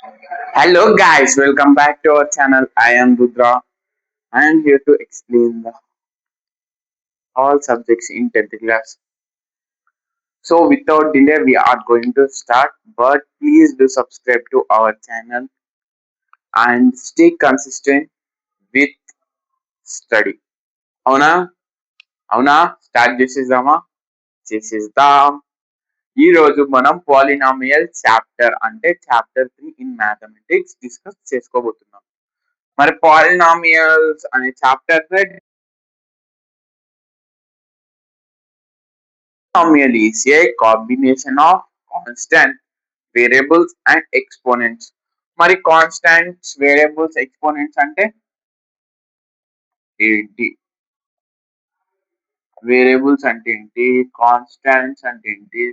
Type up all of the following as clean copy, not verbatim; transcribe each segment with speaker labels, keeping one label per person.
Speaker 1: Hello guys, welcome back to our channel. I am Rudra. I am here to explain all subjects in 10th class. So without delay, we are going to start. But please do subscribe to our channel and stay consistent with study. అవునా అవునా start చేసేద్దాం. ఈ రోజు మనం polynomial chapter అంటే chapter 3 in mathematics discuss చేసుకోబోతున్నాం. మరి polynomials అనే chapter polynomial is a combination of constant variables and exponents. మరి కాన్స్టాంట్స్ వేరియబుల్స్ ఎక్స్పోనెంట్స్ అంటే ఏంటి? వేరియబుల్స్ అంటే ఏంటి? కాన్స్టాంట్స్ అంటే ఏంటి?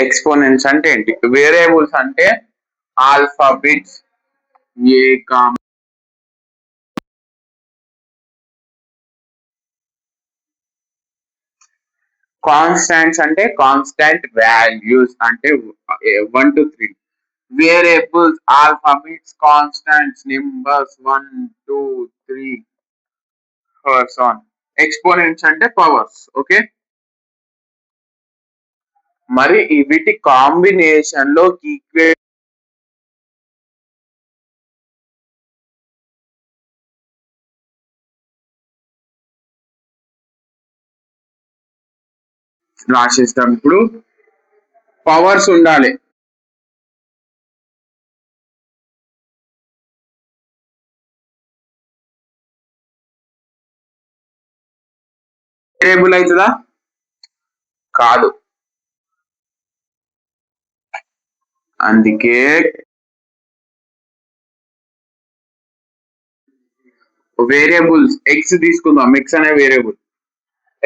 Speaker 1: ఎక్స్పోనెంట్స్ అంటే ఏంటి? వేరియబుల్స్ అంటే ఆల్ఫాబెట్స్ ఏ కామ కాన్స్టాంట్స్ అంటే కాన్స్టాంట్ వాల్యూస్ అంటే 1 to 3. Variables alphabets constants numbers 1 2 3 powers on. Exponents అంటే పవర్స్. ఓకే, మరి వీటి కాంబినేషన్ లో ఈక్వేషన్ రాసేటప్పుడు పవర్స్ ఉండాలి. వేరియబుల్ అవుతుందా? కాదు. అందుకే వేరియబుల్స్ ఎక్స్ తీసుకుందాం. ఎక్స్ అనే వేరియబుల్.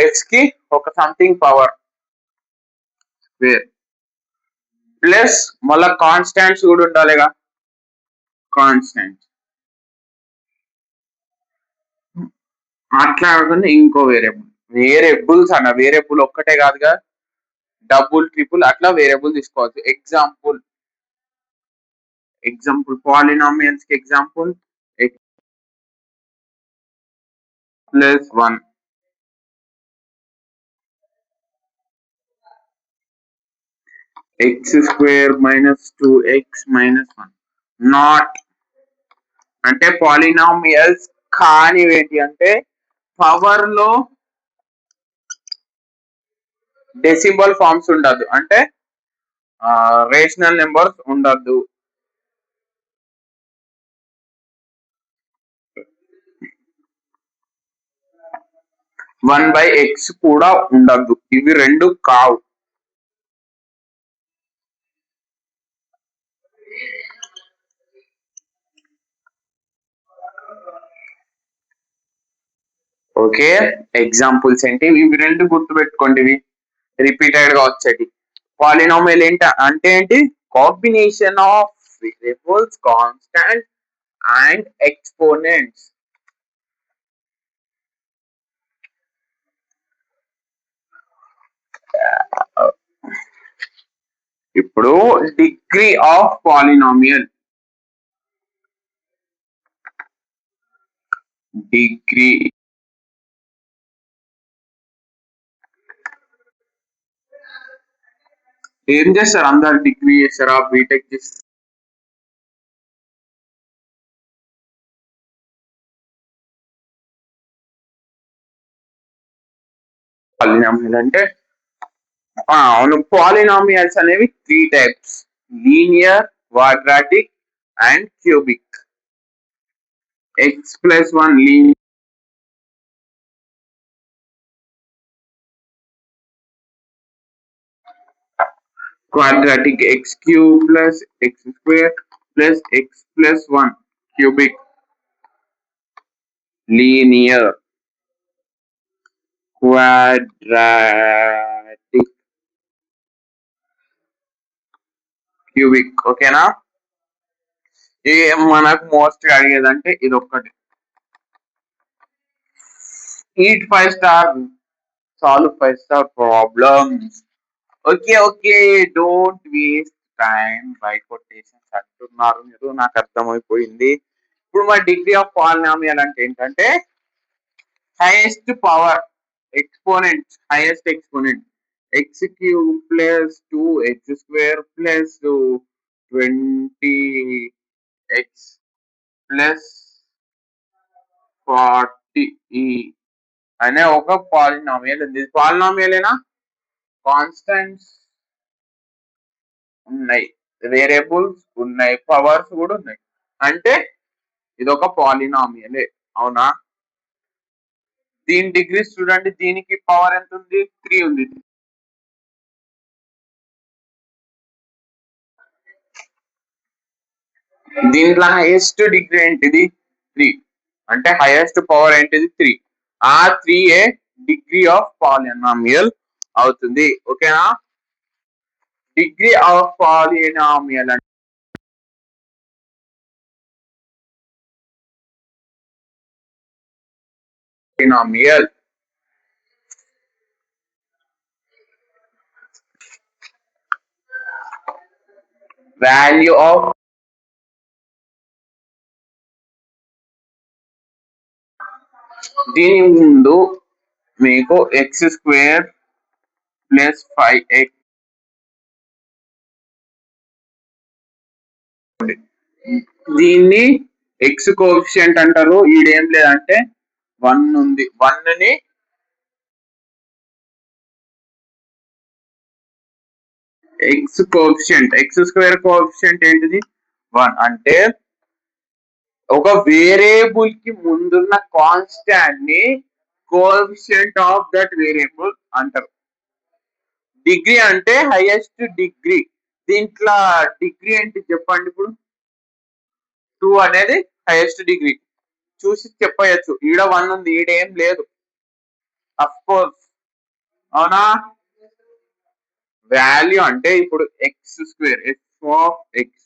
Speaker 1: ఎక్స్ కి ఒక సంథింగ్ పవర్ ప్లస్ మళ్ళా కాన్స్టాంట్స్ కూడా ఉండాలిగా. కాన్స్టాంట్ అట్లా కాకుండా ఇంకో వేరియబుల్. వేరియబుల్స్ అన్న వేరియబుల్ ఒక్కటే కాదుగా, డబుల్ ట్రిపుల్ అట్లా వేరియబుల్ తీసుకోవచ్చు. ఎగ్జాంపుల్ పాలినామియల్స్ కి example x plus 1, x square minus 2x minus 1. Not అంటే పాలినామియల్స్ కానివి ఏంటి అంటే పవర్ లో డెసిమల్ ఫార్మ్స్ ఉండద్దు, అంటే రేషనల్ నెంబర్స్ ఉండద్దు. వన్ బై ఎక్స్ కూడా ఉండద్దు. ఇవి రెండు కావు. ఓకే, ఎగ్జాంపుల్స్ ఏంటి? ఇవి రెండు గుర్తుపెట్టుకోండి, ఇవి రిపీటెడ్ గా వచ్చేటి. పాలినామియల్ అంటే ఏంటి? Combination of variables constant and exponents. ఇప్పుడు డిగ్రీ ఆఫ్ పాలినామియల్. డిగ్రీ ఏం చేస్తారు? అందరు డిగ్రీ చేస్తారా? బీటెక్ చేస్తారు? పాలినామియల్ అంటే అవును, పాలినామియల్స్ అనేవి 3 types: linear, quadratic and cubic. X plus 1 linear, quadratic x cube plus x square plus x plus 1 cubic. Linear, quadratic, cubic. ఓకేనా? మనకు మోస్ట్ అడిగేదంటే ఇది ఒక్కటి. eat 5 star, solve 5 star problems. Okay, don't waste time by quotations అంటున్నారు మీరు, నాకు అర్థమైపోయింది. ఇప్పుడు మా డిగ్రీ ఆఫ్ పాలినామియల్ అంటే ఏంటంటే highest power exponent, highest exponent, x cube plus 2x square plus 20x plus 40 అనే ఒక పాలినామియల్ ఉంది. పాలినామియలేనా? కాన్స్టెంట్స్ ఉన్నాయి, వేరియబుల్స్ ఉన్నాయి, పవర్స్ కూడా ఉన్నాయి. అంటే ఇది ఒక పాలినామియలే, అవునా? దీని డిగ్రీస్ చూడండి, దీనికి పవర్ ఎంత ఉంది? 3 ఉంది. దీంట్లో హైయెస్ట్ డిగ్రీ ఏంటిది? 3. అంటే హైయెస్ట్ పవర్ ఏంటిది? 3. ఆ 3 డిగ్రీ ఆఫ్ పాలినామియల్ అవుతుంది. ఓకేనా? డిగ్రీ ఆఫ్ పాలినామియల్ అంటే పాలినామియల్ వాల్యూ ఆఫ్ దీని ముందు మీకు ఎక్స్ స్క్వేర్ ప్లస్ 5x దీన్ని ఎక్స్ కోఎఫిషియంట్ అంటారు. ఈడేం లేదంటే 1 ఉంది. 1 ని X coefficient, X square coefficient ఏంటిది? 1. అంటే ఒక వేరియబుల్ కి ముందున్న కాన్స్టాంట్ ని కోఎఫిషియంట్ ఆఫ్ దట్ వేరియబుల్ అంటారు. డిగ్రీ అంటే హైయెస్ట్ డిగ్రీ. దీంట్లో డిగ్రీ ఏంటి చెప్పండి. ఇప్పుడు 2 అనేది హైయెస్ట్ డిగ్రీ. చూసి చెప్పచ్చు, ఈడ 1 ఉంది, ఈడ ఏం లేదు. అఫ్ కోర్స్, అవునా? వాల్యూ అంటే ఇప్పుడు X square, F of X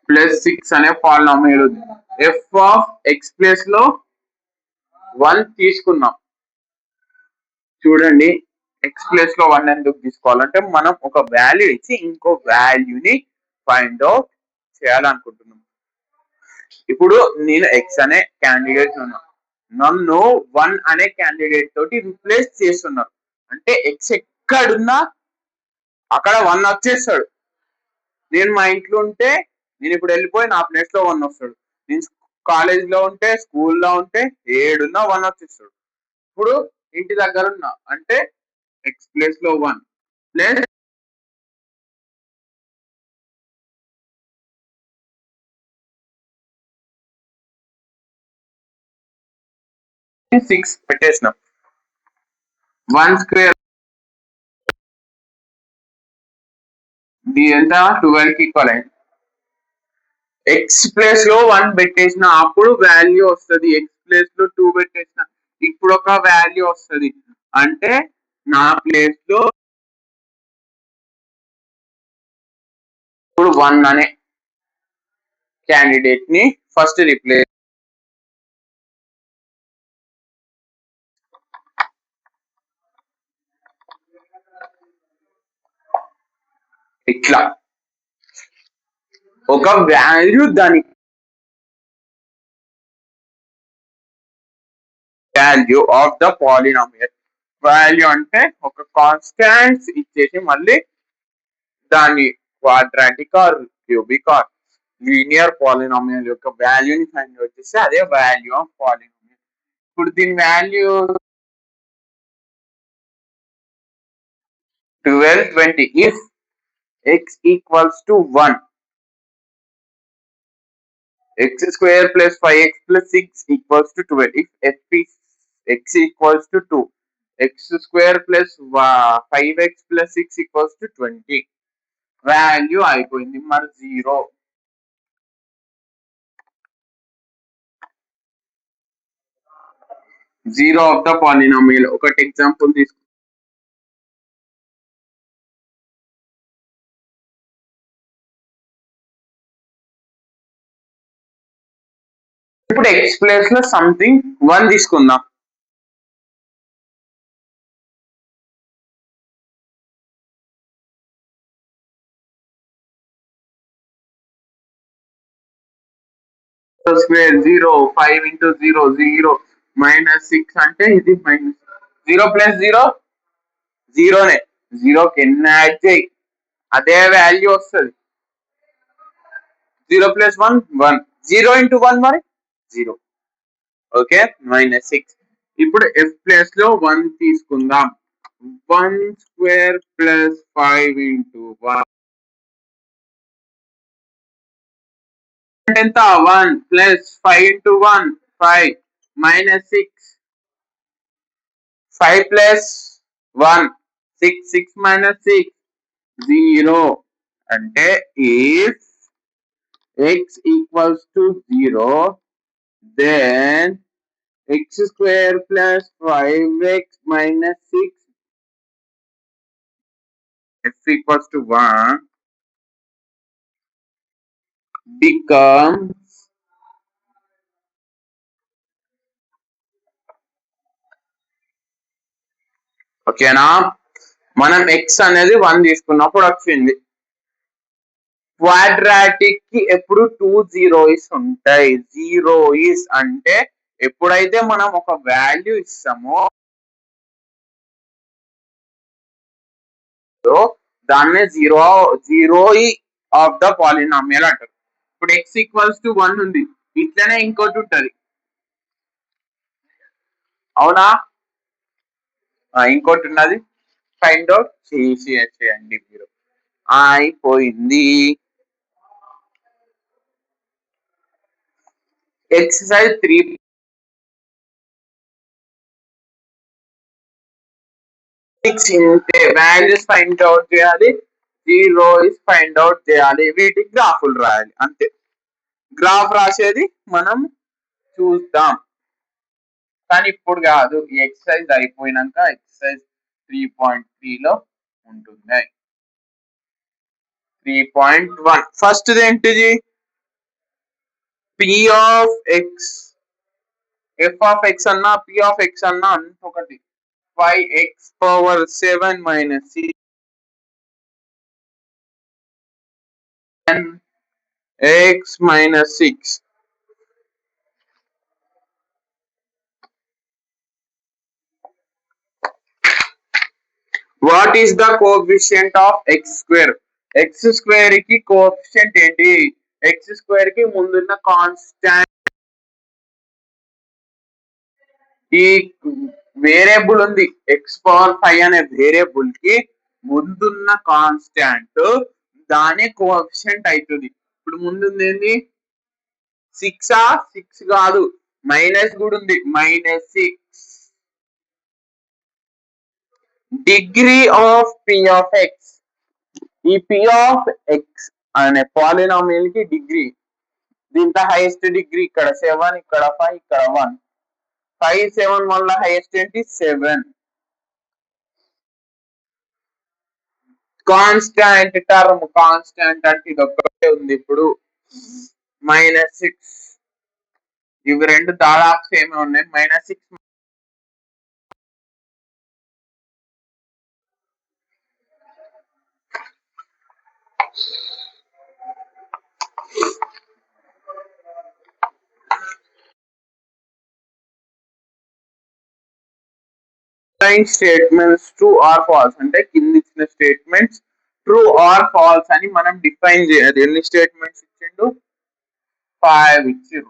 Speaker 1: plus 6 అనే పాలినామియల్ ఉంది. ఎఫ్ ఆఫ్ ఎక్స్ ప్లేస్ లో 1 తీసుకున్నాం. చూడండి, ఎక్స్ ప్లేస్ లో 1 ఎందుకు తీసుకోవాలంటే మనం ఒక వాల్యూ ఇచ్చి ఇంకో వాల్యూని ఫైండ్ అవుట్ చేయాలనుకుంటున్నాం. ఇప్పుడు నేను ఎక్స్ అనే క్యాండిడేట్ ఉన్నా, నన్ను 1 అనే క్యాండిడేట్ తోటి రిప్లేస్ చేస్తున్నారు. అంటే ఎక్స్ ఎక్కడున్నా అక్కడ 1 వచ్చేస్తాడు. నేను మా ఇంట్లో ఉంటే, నేను ఇప్పుడు వెళ్ళిపోయి నా ప్లేస్ లో 1 వస్తాడు. నేను కాలేజ్ లో ఉంటే, స్కూల్లో ఉంటే, ఏడున్నా 1 వచ్చేస్తాడు. ఇప్పుడు ఇంటి దగ్గర ఉన్నా అంటే ఎక్స్ ప్లేస్ లో 1 ప్లస్ 6 పెట్టేసినాం. 1 స్క్వేర్ ఎంత? 12 కి ఈక్వల్ అయింది. ఎక్స్ ప్లేస్ లో 1 పెట్టేసిన అప్పుడు వాల్యూ వస్తుంది. ఎక్స్ ప్లేస్ లో 2 పెట్టేసిన ఇప్పుడు ఒక వాల్యూ వస్తుంది. అంటే నా ప్లేస్ లో ఇప్పుడు 1 అనే క్యాండిడేట్ ని ఫస్ట్ రిప్లేస్ ఇట్లా ఒక వాల్యూ, దాని value of the polynomial. Value అంటే ఒక కాన్స్టాంట్స్ ఇచ్చేసి మళ్ళీ దాని quadratic or cubic or linear polynomial యొక్క వాల్యూని ఫైండ్ అవుట్ చేస్తే అదే వాల్యూ ఆఫ్ పాలినామియల్. ఇప్పుడు దీని value 12, 20. If x equals to 1, x square plus 5x plus 6 equals to 12. If f is x equals to 2, x square plus 5x plus 6 equals to 20. Value అయిపోయింది మరి 0. Zero of the polynomial. ఒకటి example తీసుకుంటాం. ఇప్పుడు X place లో something 1 తీసుకుందాం. Square 0, 5 into 0 0 -6 అంటే ఇది minus 0 plus 0 జీరోనే. జీరోకి ఎన్ని యాడ్ చేయి అదే వాల్యూ వస్తుంది. 0 ప్లస్ 1 1, 0 ఇంటూ 1 మరి 0. ఓకే, -6. ఇప్పుడు ఎఫ్ ప్లేస్ లో 1 తీసుకుందాం. 1 స్క్వేర్ ప్లస్ 5 ఇంటూ 1 ఎంత? 1 ప్లస్ 5 ఇంటూ 1 5 -6. 5 plus 1 6, 6 minus 6 0. అంటే if x equals to 0, then x square plus 5x minus 6 f equals to 1 becomes ఓకేనా. మనం x అనేది 1 తీసుకున్నప్పుడు వచ్చింది. క్వాడ్రాటిక్ కి ఎప్పుడు 2 జీరోస్ ఉంటాయి. జీరోస్ అంటే ఎప్పుడైతే మనం ఒక వాల్యూ ఇస్తామో దాన్నే జీరో ఆఫ్ ద పాలినామియల్ అంటారు. ఇప్పుడు x ఈక్వల్స్ టు 1 ఉంది, ఇట్లనే ఇంకోటి ఉంటది అవునా. ఇంకోటి ఉన్నది, ఫైండ్ అవుట్ చేయండి మీరు. అయిపోయింది. ఎక్సర్సైజ్ 3 ఇంతే. వాల్యూస్ ఫైండ్ అవుట్ చేయాలి, జీరోస్ ఫైండ్ అవుట్ చేయాలి, వీటికి గ్రాఫులు రాయాలి అంతే. గ్రాఫ్ రాసేది మనం చూద్దాం, కానీ ఇప్పుడు కాదు. ఈ ఎక్సర్సైజ్ అయిపోయినాక ఎక్సర్సైజ్ 3.3 ఉంటుంది. 3.1 ఫస్ట్ ఏంటిది? P of X, F of X అన్నా పి ఆఫ్ ఎక్స్ అన్నా ఒకటి. 5x⁻7 - 6 x - 6. What is the coefficient of X square? X square కి కోఎఫిషియంట్ ఏంటి? ఎక్స్ స్క్వేర్ కి ముందున్న కాన్స్టాంట్, ఈ వేరియబుల్ ఉంది x⁵ అనే వేరియబుల్ కి ముందున్న కాన్స్టాంట్ దానే కోఎఫిషియంట్ అవుతుంది. ఇప్పుడు ముందుంది ఏంది? 6. 6 కాదు, మైనస్ కూడా ఉంది, -6. Degree of P of X, ఈ పి ఆఫ్ ఎక్స్ అనే పాలినామియల్ కి డిగ్రీ, దీంట్లో హైయెస్ట్ డిగ్రీ ఇక్కడ 7, ఇక్కడ 5, ఇక్కడ 1. 5 7 వల్ల హైయెస్ట్ ఏంటి? 7. కాన్స్టాంట్ టర్మ్, కాన్స్టాంట్ అంటే ఇది ఒక్కటే ఉంది ఇప్పుడు, -6. ఇవి రెండు దాదాపు సేమ్ ఉన్నాయి. -6 స్టేట్మెంట్స్ ట్రూ ఆర్ ఫాల్స్ అంటే కింద ఇచ్చిన స్టేట్మెంట్స్ ట్రూ ఆర్ ఫాల్స్ అని మనం డిఫైన్ చేయాలి. ఎన్ని స్టేట్మెంట్స్ ఇచ్చిండు? 5 ఇచ్చిండు.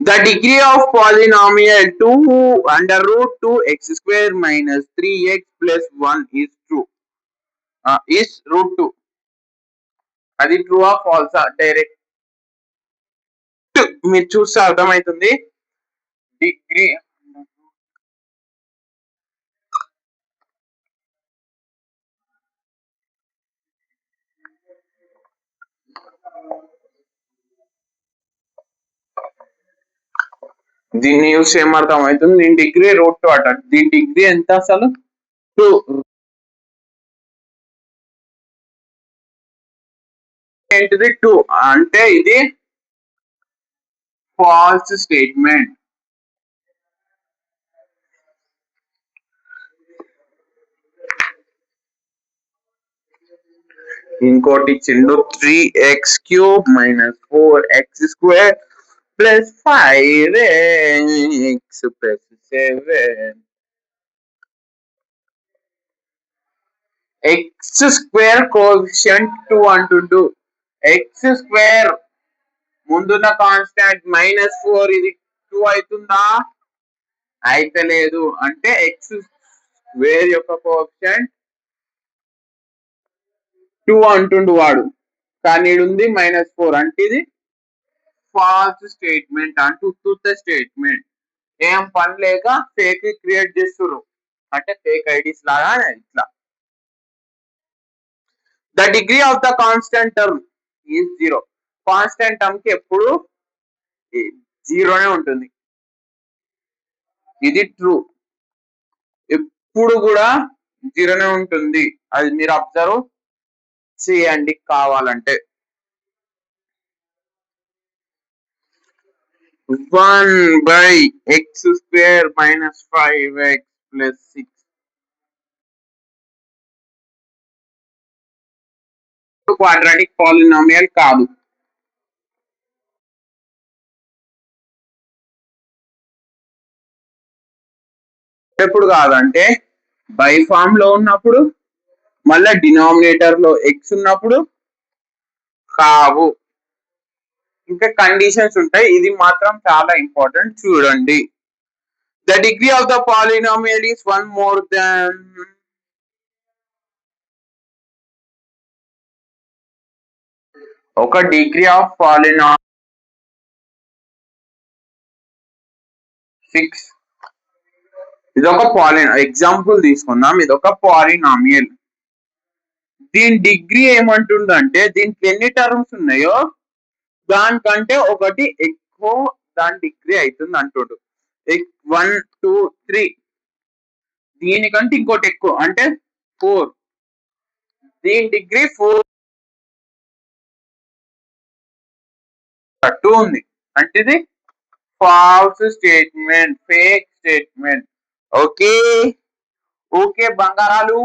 Speaker 1: The degree of polynomial 2√2x² - 3x + 1 is true. Is √2. అది ట్రూ ఆ ఫాల్సా? డైరెక్ట్ మీరు చూస్తే అర్థమవుతుంది. డిగ్రీ దీన్ని యూస్ ఏం అర్థం అవుతుంది? దీని డిగ్రీ √2 అట. దీని డిగ్రీ ఎంత అసలు? 2. ఏంటిది 2 అంటే ఇది ఫాల్స్ స్టేట్మెంట్. ఇంకోటి ఇచ్చిండు 3x³ - 4x² + 5x + 7. x² coefficient 2 అంటుండు. x² ముందున్న కాన్స్టాంట్ -4 ఇది 2 అవుతుందా? అయితే లేదు. అంటే x² యొక్క కోఎఫిషియంట్ 2 అంటుండు వాడు, కానీ ఉంది -4 అంటే ఇది ఫాల్స్ స్టేట్మెంట్ అంటే ఉత్తుత్త స్టేట్మెంట్. ఏం పని లేక ఫేక్ క్రియేట్ చేస్తున్నారు అంటే ఫేక్ ఐడీస్ లాగా ఇట్లా. The degree of the constant term is 0. Constant term కి ఎప్పుడు 0నే ఉంటుంది. ఇది ట్రూ, ఎప్పుడు కూడా 0నే ఉంటుంది. అది మీరు అబ్జర్వ్ చేయండి కావాలంటే. 1/x² - 5x + 6 క్వాడ్రాటిక్ పాలినామియల్ కాదు. ఎప్పుడు కాదంటే బై ఫామ్ లో ఉన్నప్పుడు, మళ్ళీ డినామినేటర్ లో x ఉన్నప్పుడు కావు. ఇంకా కండిషన్స్ ఉంటాయి, ఇది మాత్రం చాలా ఇంపార్టెంట్ చూడండి. The degree of the polynomial is 1 more than ఒక డిగ్రీ ఆఫ్ పాలినామియల్ 6. ఇదొక ఎగ్జాంపుల్ తీసుకుందాం. ఇదొక పాలినామియల్. దీని డిగ్రీ ఏమంటుందంటే దీనికి ఎన్ని టర్మ్స్ ఉన్నాయో దానికంటే ఒకటి ఎక్కువ దాని డిగ్రీ అవుతుంది అంటుండు. 1 2 3 దీనికంటే ఇంకోటి ఎక్కువ అంటే 4. దీని డిగ్రీ 4 2 ఉంది అంటే ఇది false statement, fake statement. Okay okay బంగారాలు,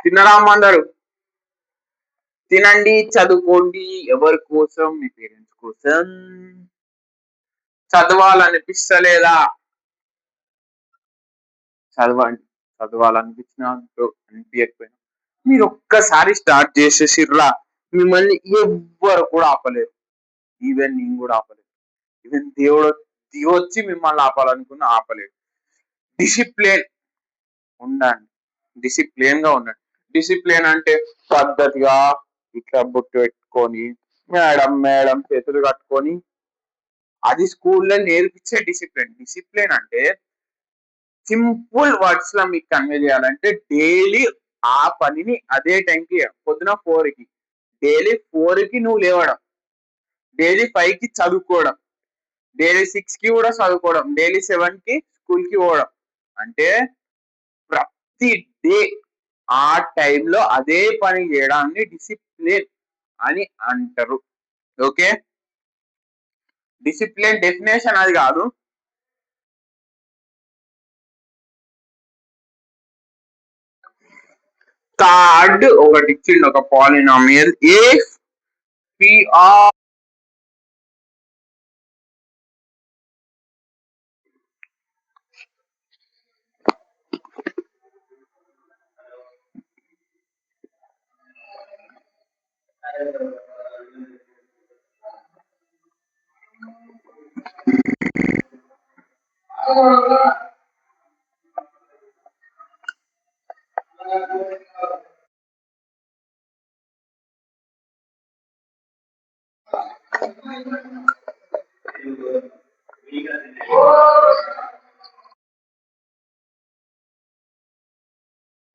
Speaker 1: తినరామందరు తినండి, చదువుకోండి. ఎవరి కోసం? మీ పేరెంట్స్ కోసం. చదవాలనిపిస్తలేదా? చదవండి. అనిపించకపోయినా మీరు ఒక్కసారి స్టార్ట్ చేసేసిర్రా, మిమ్మల్ని ఎవ్వరు కూడా ఆపలేరు. ఈవెన్ నేను కూడా ఆపలేదు. ఈవెన్ దేవుడు దిగొచ్చి మిమ్మల్ని ఆపాలనుకున్న ఆపలేదు. డిసిప్లిన్ ఉండండి, డిసిప్లిన్ గా ఉండండి. డిసిప్లిన్ అంటే పద్ధతిగా ఇట్లా బొట్టు పెట్టుకొని మేడం మేడం చేతులు కట్టుకొని, అది స్కూల్లో నేర్పించే డిసిప్లిన్. డిసిప్లిన్ అంటే సింపుల్ వర్డ్స్ లో మీకు కన్వే చేయాలంటే డైలీ ఆ పనిని అదే టైంకి, పొద్దున 4కి, డైలీ 4కి నువ్వు లేవడం, డైలీ 5కి చదువుకోవడం, డైలీ 6కి కూడా చదువుకోవడం, డైలీ 7కి స్కూల్కి పోవడం. అంటే ప్రతి డే ఆ టైంలో అదే పని చేయడాన్ని డిసిప్లిన్ అని అంటారు. ఓకే, డిసిప్లిన్ డెఫినేషన్ అది కాదు. థర్డ్ ఒకటి ఇచ్చిండు, ఒక polynomial. If p(r)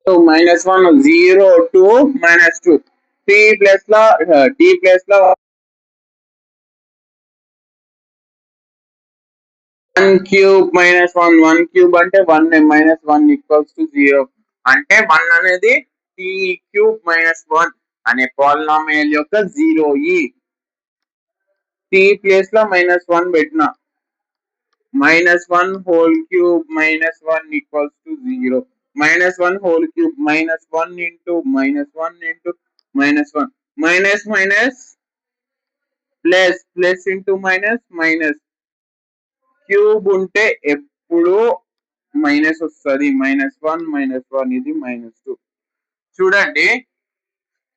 Speaker 1: -1 0 2 -2 t plus law t plus లా 1³ - 1 అంటే 1 -1 = 0. అంటే 1 అనేది t³ - 1 అనే పాలినామియల్ యొక్క జీరో టీ ప్లేస్ లో -1 పెట్టిన -1 whole cube -1 equals to 0. -1 whole cube -1 into -1 into -1 minus minus plus plus into minus minus cube ఉంటే ఎప్పుడు మైనస్ వస్తుంది. -1 ఇది -2. చూడండి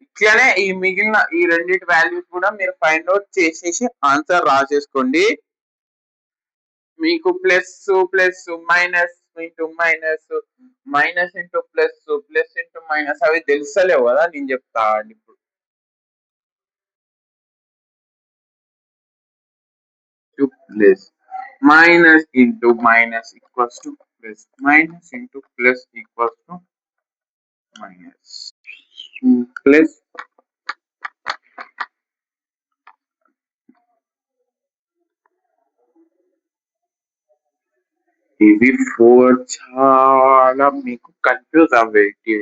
Speaker 1: ఇట్లనే ఈ మిగిలిన ఈ రెండింటి వాల్యూస్ కూడా మీరు ఫైండ్ అవుట్ చేసేసి ఆన్సర్ రాసేసుకోండి. మీకు plus plus minus into minus minus into plus plus into minus అవి తెలుసలేవు కదా, నేను చెప్తా అండి ఇప్పుడు. Plus minus into minus equals to plus minus into plus equals to minus plus ఇవి 4 చాలా మీకు కన్ఫ్యూజ్ అవ్వేటి.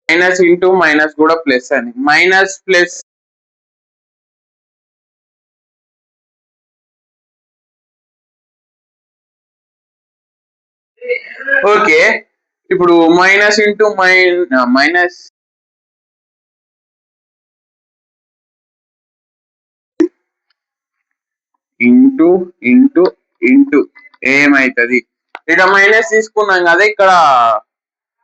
Speaker 1: మైనస్ ఇంటూ మైనస్ కూడా ప్లస్ అని మైనస్ ప్లస్ ఓకే. ఇప్పుడు minus into minus into into into ఏమైతుంది? ఇక్కడ మైనస్ తీసుకున్నాం కదా, ఇక్కడ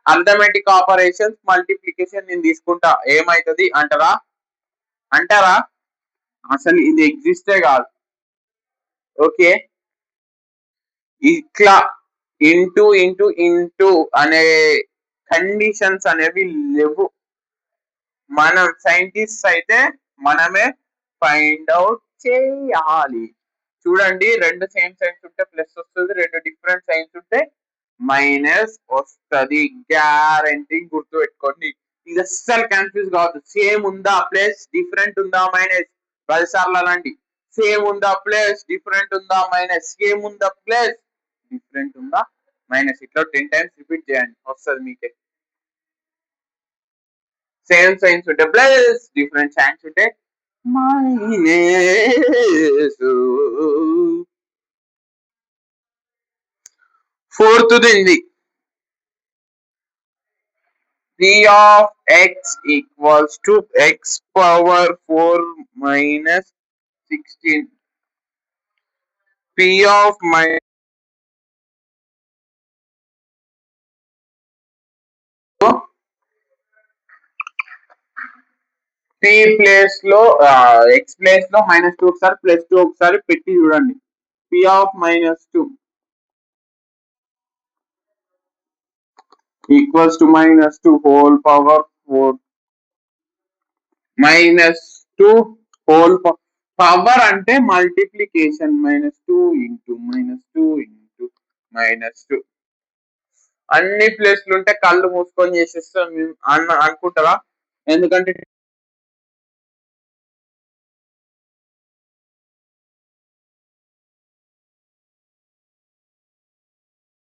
Speaker 1: అర్థమెటిక్ ఆపరేషన్స్ మల్టిప్లికేషన్ నేను తీసుకుంటా, ఏమైతుంది అంటారా? అసలు ఇది ఎగ్జిస్టే కాదు. ఓకే, ఇట్లా ఇంటూ ఇంటూ ఇంటూ అనే కండిషన్స్ అనేవి లేవు. మనం సైంటిస్ట్ అయితే మనమే ఫైండ్ అవుట్ చేయాలి. చూడండి, రెండు సేమ్ సైన్స్ ఉంటే ప్లస్ వస్తుంది, రెండు డిఫరెంట్ సైన్స్ ఉంటే మైనస్ వస్తుంది. గ్యారంటీ గుర్తు పెట్టుకోండి. ఇది అస్సలు కన్ఫ్యూజ్ కావద్దు. సేమ్ ఉందా ప్లస్, డిఫరెంట్ ఉందా మైనస్, 10 సార్లు అలాంటి. సేమ్ ఉందా ప్లస్, డిఫరెంట్ ఉందా మైనస్, సేమ్ ఉందా ప్లస్, డిఫరెంట్ ఉందా మైనస్, ఇట్లా 10 టైమ్స్ రిపీట్ చేయండి, వస్తుంది మీకే. సేమ్ సైన్స్ ఉంటే ప్లస్, డిఫరెంట్ సైన్స్ ఉంటే minus. Fourth the p of x equals to x power 4 minus 16. p of p place లో x ప్లేస్ లో -2 ఒకసారి +2 ఒకసారి పెట్టి చూడండి. p of -2 equals to -2 whole power 4 -2 whole power అంటే మల్టిప్లికేషన్. -2 into -2 into -2. అన్ని ప్లేస్లు ఉంటే కళ్ళు మూసుకొని చేసేస్తాం అనుకుంటారా? ఎందుకంటే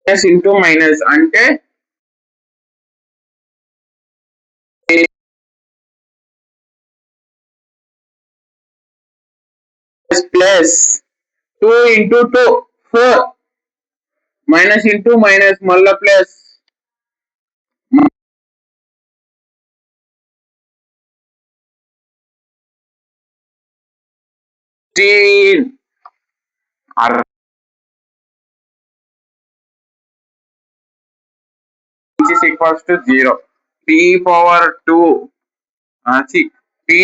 Speaker 1: ప్లస్ ఇంటూ మైనస్ అంటే plus 2 into 2 4 minus into minus మళ్ళా plus is equals to 0. p power 2 p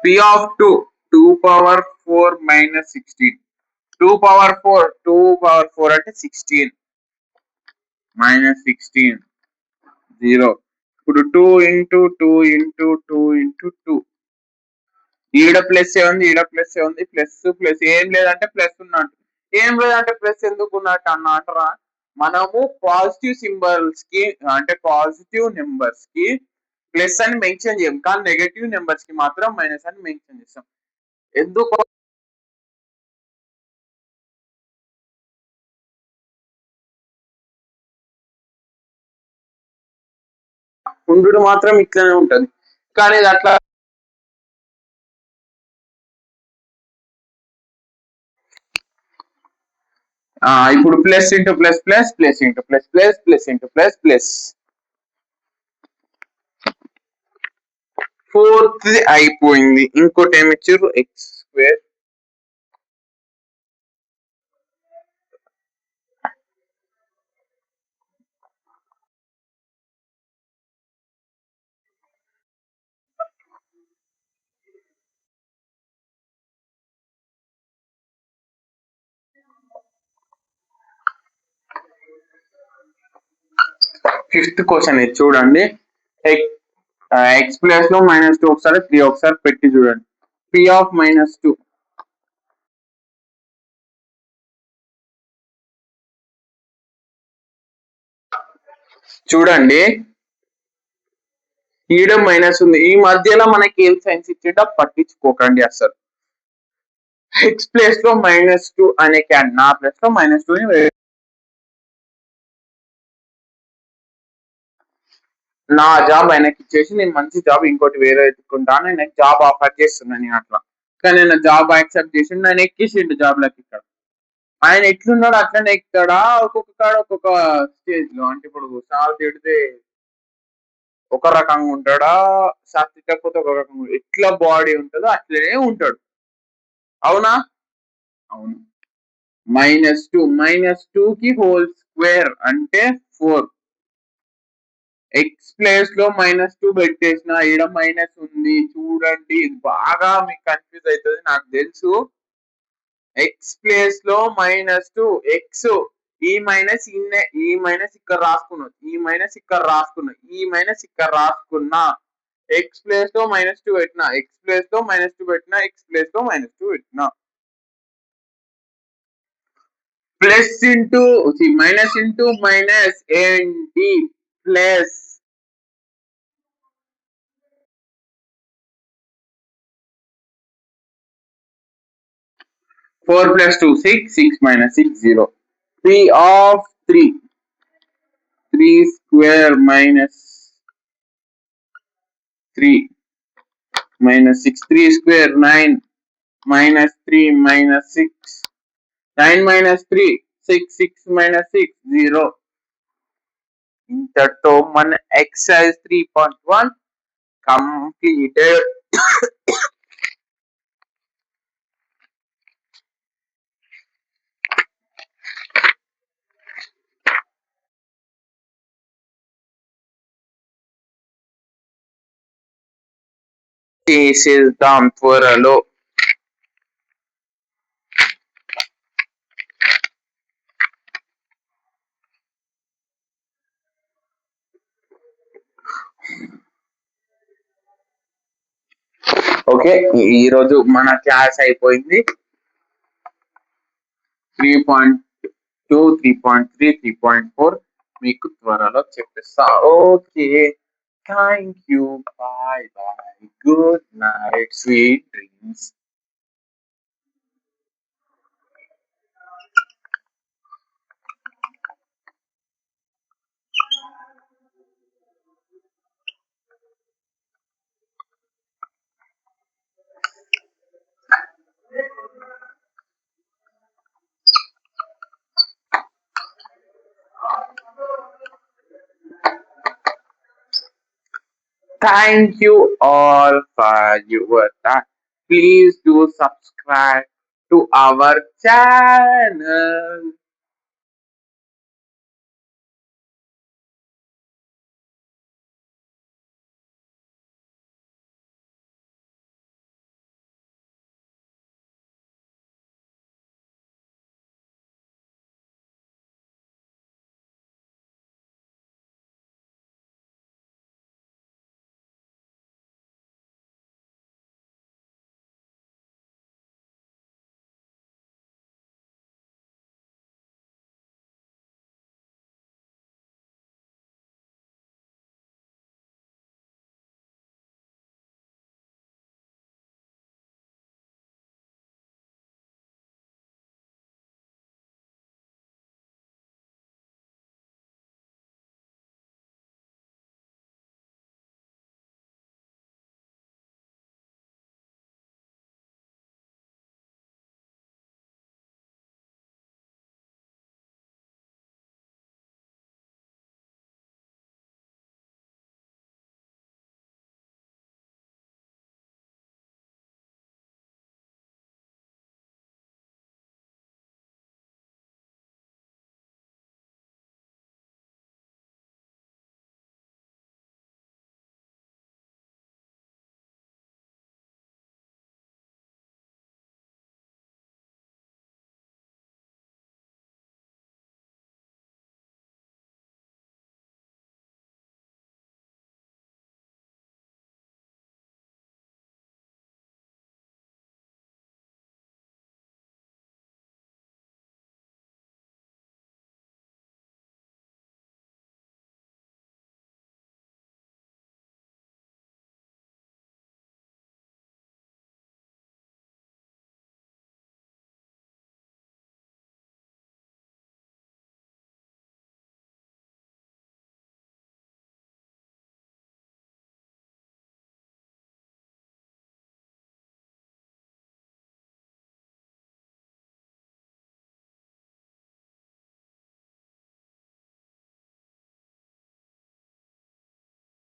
Speaker 1: p of 2 power 4 minus 16. 2 power 4 అంటే 16 minus 16 0. ఇప్పుడు 2 ఇంటూ 2 ఇంటూ 2 ఇంటూ 2 ఈడ ప్లస్ ఉంది, ఈడ ప్లస్ ఉంది, ప్లస్ ప్లస్ ఏం లేదంటే ప్లస్ ఉన్నట్టు, ఏం లేదంటే ప్లస్ ఎందుకు ఉన్నట్టు అన్నట్రా. మనము పాజిటివ్ సింబల్స్ కి అంటే పాజిటివ్ నెంబర్స్ కి ప్లస్ అని మెన్షన్ చేయం, కానీ నెగటివ్ నెంబర్స్ కి మాత్రం మైనస్ అని మెన్షన్ చేస్తాం. ఎందుకు ఉండు మాత్రం ఇట్లనే ఉంటది. కానీ ఇది అట్లా ఇప్పుడు plus into plus plus plus into plus plus plus into plus plus fourth అయిపోయింది. ఇంకోటి ఏమి ఇచ్చారు? ఎక్స్ స్క్వేర్ ఫిఫ్త్ క్వశ్చన్ ఇది చూడండి. ఎక్స్ ప్లస్ లో -2 ఒకసారి 3 ఒకసారి పెట్టి చూడండి. p ఆఫ్ -2 చూడండి, ఈడ మైనస్ ఉంది. ఈ మధ్యలో మనకి ఏం సైన్స్ ఇచ్చిండో పట్టించుకోకండి అసలు. ఎక్స్ ప్లేస్ లో -2 అనే క్యాన్ నా ప్లేస్ లో -2 ని నా జాబ్ ఆయనకి ఇచ్చేసి నేను మంచి జాబ్ ఇంకోటి వేరే ఎత్తుకుంటాను, నేను జాబ్ ఆఫర్ చేస్తున్నాను అట్లా. కానీ నేను జాబ్ యాక్సెప్ట్ చేసి నేను ఎక్కిసిండు జాబ్ లకి. ఇక్కడ ఆయన ఎట్లున్నాడు అట్లనే ఎక్కుతాడా? ఒక్కొక్క కాడ ఒక్కొక్క స్టేజ్ లో. అంటే ఇప్పుడు సార్ తిడితే ఒక రకంగా ఉంటాడా, సార్ తిట్టకపోతే ఒక రకంగా, ఎట్లా బాడీ ఉంటుందో అట్లనే ఉంటాడు. అవునా? అవును. -2 కి హోల్ స్క్వేర్ అంటే 4. ఎక్స్ ప్లేస్ లో -2 పెట్టేసిన, ఈడ మైనస్ ఉంది చూడండి. బాగా మీకు కన్ఫ్యూజ్ అవుతుంది నాకు తెలుసు. ఎక్స్ ప్లేస్ లో -2 ఎక్స్, ఈ మైనస్ ఈ మైనస్ ఇక్కడ రాసుకున్నాం, ఈ మైనస్ ఇక్కడ రాసుకున్నాం, ఈ మైనస్ ఇక్కడ రాసుకున్నా. ఎక్స్ ప్లేస్ లో -2 పెట్టినా, ఎక్స్ ప్లేస్ లో -2 పెట్టినా, ఎక్స్ ప్లేస్ లో -2 పెట్టినా. Plus into minus into minus ఏంటి? Plus. Four plus 2 6, 6 minus 6 0. P of 3 square minus 3 minus 6, 3 square 9 minus 3 minus 6, 9 minus 3 6, 6 minus 6 0. ఇంతటితో మన ఎక్సర్సైజ్ 3.1 completed. చేసేద్దాం త్వరలో. ఓకే, ఈరోజు మన క్లాస్ అయిపోయింది. 3.2, 3.3, 3.4 మీకు త్వరలో చెప్పిస్తా. Okay, thank you, bye bye, good night, sweet dreams. Thank you all for your time. Please do subscribe to our channel.